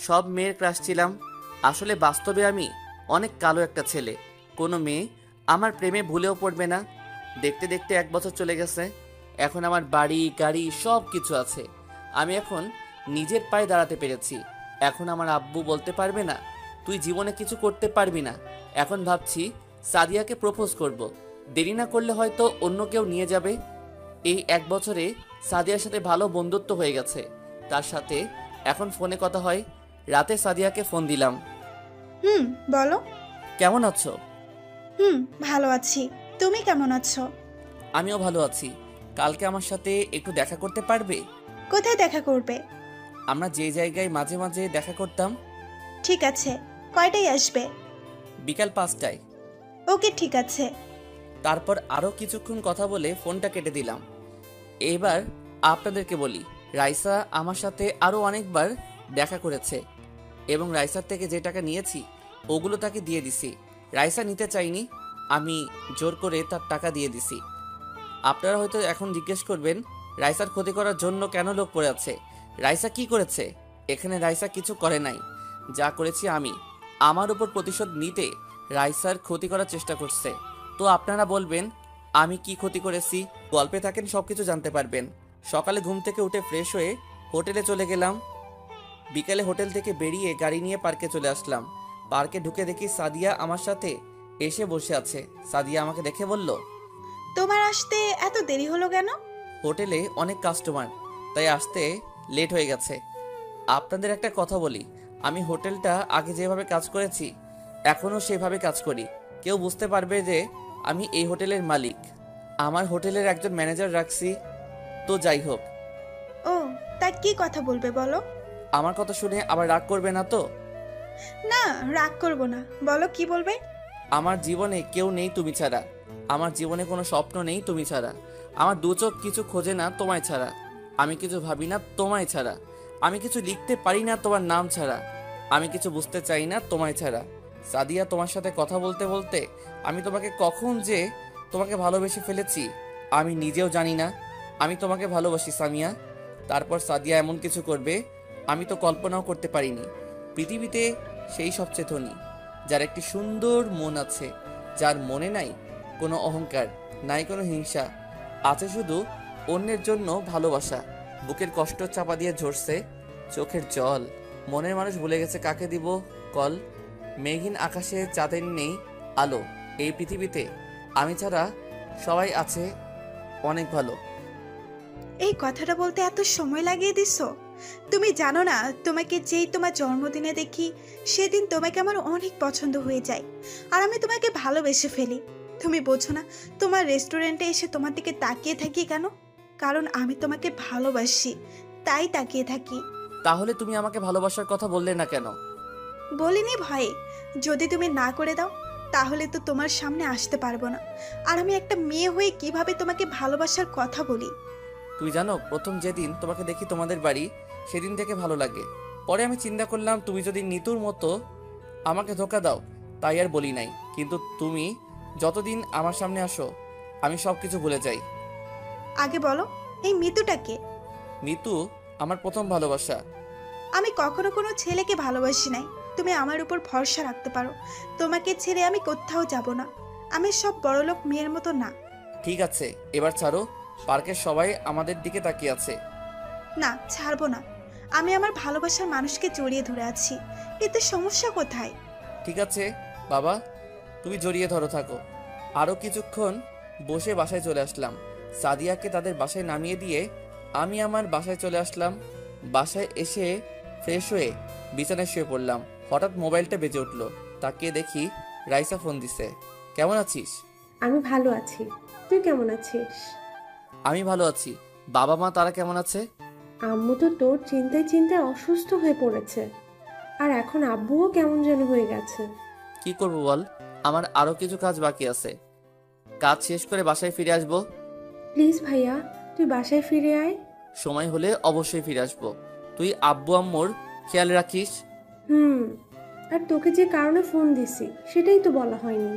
সব মেয়ের ক্রাশ ছিলাম। আসলে বাস্তবে আমি অনেক কালো একটা ছেলে। কোনো মেয়ে আমার প্রেমে ভুলেও পড়বে না। দেখতে দেখতে 1 বছর চলে গেছে। এখন আমার বাড়ি গাড়ি সব কিছু আছে। আমি এখন নিজের পায়ে দাঁড়াতে পেরেছি। এখন আমার আব্বু বলতে পারবে না তুই জীবনে কিছু করতে পারবি না। এখন ভাবছি সাদিয়াকে প্রপোজ করব। দেরি না করলে হয়তো অন্য কেউ নিয়ে যাবে। এই 1 বছরে সাদিয়ার সাথে ভালো বন্ধুত্ব হয়ে গেছে। তার সাথে এখন ফোনে কথা হয়। রাতে সাদিয়াকে ফোন দিলাম। হুম, বলো। কেমন আছো? হুম, ভালো আছি। তুমি কেমন আছো? আমিও ভালো আছি। কালকে আমার সাথে একটু দেখা করতে পারবে? কোথায় দেখা করবে? আমরা যে জায়গায় মাঝে মাঝে দেখা করতাম। ঠিক আছে। কয়টায় আসবে? বিকাল 5টায়। ওকে, ঠিক আছে। তারপর আরও কিছুক্ষণ কথা বলে ফোনটা কেটে দিলাম। এবার আপনাদেরকে বলি, রাইসা আমার সাথে আরও অনেকবার দেখা করেছে এবং রাইসার থেকে যে টাকা নিয়েছি ওগুলো তাকে দিয়ে দিছি। রাইসা নিতে চাইনি, আমি জোর করে তার টাকা দিয়ে দিছি। আপনারা হয়তো এখন জিজ্ঞেস করবেন রাইসার ক্ষতি করার জন্য কেন লোক পড়ে আছে। রাইসা কি করেছে? এখানে রাইসা কিছু করে নাই। যা করেছি আমি, আমার উপর প্রতিশোধ নিতে রাইসার ক্ষতি করার চেষ্টা করছে। তো আপনারা বলবেন আমি কি ক্ষতি করেছি? গল্পে থাকেন সবকিছু জানতে পারবেন। সকালে ঘুম থেকে উঠে ফ্রেশ হয়ে হোটেলে চলে গেলাম। বিকালে হোটেল থেকে বেরিয়ে গাড়ি নিয়ে পার্কে চলে আসলাম। পার্কে ঢুকে দেখি সাদিয়া আমার সাথে এসে বসে আছে। সাদিয়া আমাকে দেখে বলল, তোমার আসতে এত দেরি হলো কেন? হোটেলে অনেক কাস্টমার, তাই আসতে লেট হয়ে গেছে। আপনাদের একটা কথা বলি, আমি হোটেলটা আগে যেভাবে কাজ করেছি এখনও সেভাবে কাজ করি। কেউ বুঝতে পারবে যে আমি এই হোটেলের মালিক। আমার হোটেলের একজন ম্যানেজার রাখছি। তো যাই হোক, ও, তা কি কথা বলবে বলো? আমার কথা শুনে আবার রাগ করবে না তো? না, রাগ করব না। বলো কি বলবে। আমার জীবনে কেউ নেই তুমি ছাড়া। আমার জীবনে কোনো স্বপ্ন নেই তুমি ছাড়া। আমার দু চোখ কিছু খোঁজে না তোমায় ছাড়া। আমি কিছু ভাবি না তোমায় ছাড়া। আমি কিছু লিখতে পারি না তোমার নাম ছাড়া। আমি কিছু বুঝতে চাই না তোমায় ছাড়া। সাদিয়া, তোমার সাথে কথা বলতে বলতে আমি তোমাকে কখন যে তোমাকে ভালোবেসে ফেলেছি আমি নিজেও জানি না। আমি তোমাকে ভালোবাসি সামিয়া। তারপর সাদিয়া এমন কিছু করবে আমি তো কল্পনাও করতে পারিনি। পৃথিবীতে সেই সবচেয়ে ধনী, যার একটি সুন্দর মন আছে, যার মনে নাই কোনো অহংকার, নাই কোনো হিংসা, আছে শুধু অন্যের জন্য ভালোবাসা। বুকের কষ্ট চাপা দিয়ে ঝরছে চোখের জল। মনের মানুষ ভুলে গেছে কাকে দিব কল। মেঘহীন আকাশে চাঁদের নেই আলো। এই পৃথিবীতে আমি ছাড়া সবাই আছে অনেক ভালো। এই কথাটা বলতে এত সময় লাগিয়ে দিছো? তুমি জানো না, তোমাকে যেই তোমার জন্মদিনে দেখি সেদিন তোমাকে আমার অনেক পছন্দ হয়ে যায়। আর আমি তোমাকে ভালোবেসে ফেলি। তুমি বোঝো না, তোমার রেস্টুরেন্টে এসে তোমার দিকে তাকিয়ে থাকি কেন? কারণ আমি তোমাকে ভালোবাসি, তাই তাকিয়ে থাকি। তাহলে তুমি আমাকে ভালোবাসার কথা বললে না কেন? বলিনি ভয়ে। যদি তুমি না করে দাও তাহলে তো তোমার সামনে আসতে পারবো না। আর আমি একটা মেয়ে হয়ে কিভাবে তোমাকে ভালোবাসার কথা বলি? তুই জানো, প্রথম যেদিন তোমাকে দেখি তোমাদের বাড়ি, সেদিন থেকে ভালো লাগে। পরে আমি চিন্তা করলাম তুমি যদি নিতুর মতো আমাকে ধোকা দাও, তাই আর বলি নাই। কিন্তু তুমি যতদিন আমার সামনে আসো আমি সব কিছু ভুলে যাই। আগে বলো, এই মিতুটাকে? নিতু আমার প্রথম ভালোবাসা। আমি কখনো কোনো ছেলেকে ভালোবাসি নাই। তুমি আমার উপর ভরসা রাখতে পারো। তোমাকে ছেড়ে আমি কোথাও যাব না। আমি সব বড়লোক মেয়ের মতো না। ঠিক আছে, এবার ছাড়ো। পার্কের সবাই আমাদের দিকে তাকিয়ে আছে। না, ছাড়বো না। আমি আমার ভালোবাসার মানুষকে জড়িয়ে ধরে আছি। এতে সমস্যা কোথায়? ঠিক আছে বাবা, তুমি জড়িয়ে ধরো থাকো। আরও কিছুক্ষণ বসে বাসায় চলে আসলাম। সাদিয়াকে তাদের বাসায় নামিয়ে দিয়ে আমি আমার বাসায় চলে আসলাম। বাসায় এসে ফ্রেশ হয়ে বিছানায় শুয়ে পড়লাম। হঠাৎ মোবাইলটা বেজে উঠলো। তাকিয়ে দেখি রাইসা ফোন দিছে। কেমন আছিস? আমি ভালো আছি। তুই কেমন আছিস? আমি ভালো আছি। বাবা মা তারা কেমন আছে? আম্মু তো তোর চিন্তায় চিন্তায় অসুস্থ হয়ে পড়েছে। আর এখন আব্বুও কেমন যেন হয়ে গেছে। কি করব বল, আমার আরো কিছু কাজ বাকি আছে। কাজ শেষ করে বাসায় ফিরে আসবো। প্লিজ ভাইয়া, তুই বাসায় ফিরে আয়। সময় হলে অবশ্যই ফিরে আসবো। তুই আব্বু আম্মুর খেয়াল রাখিস। হুম। আর তোকে যে কারণে ফোন দিছি সেটাই তো বলা হয়নি।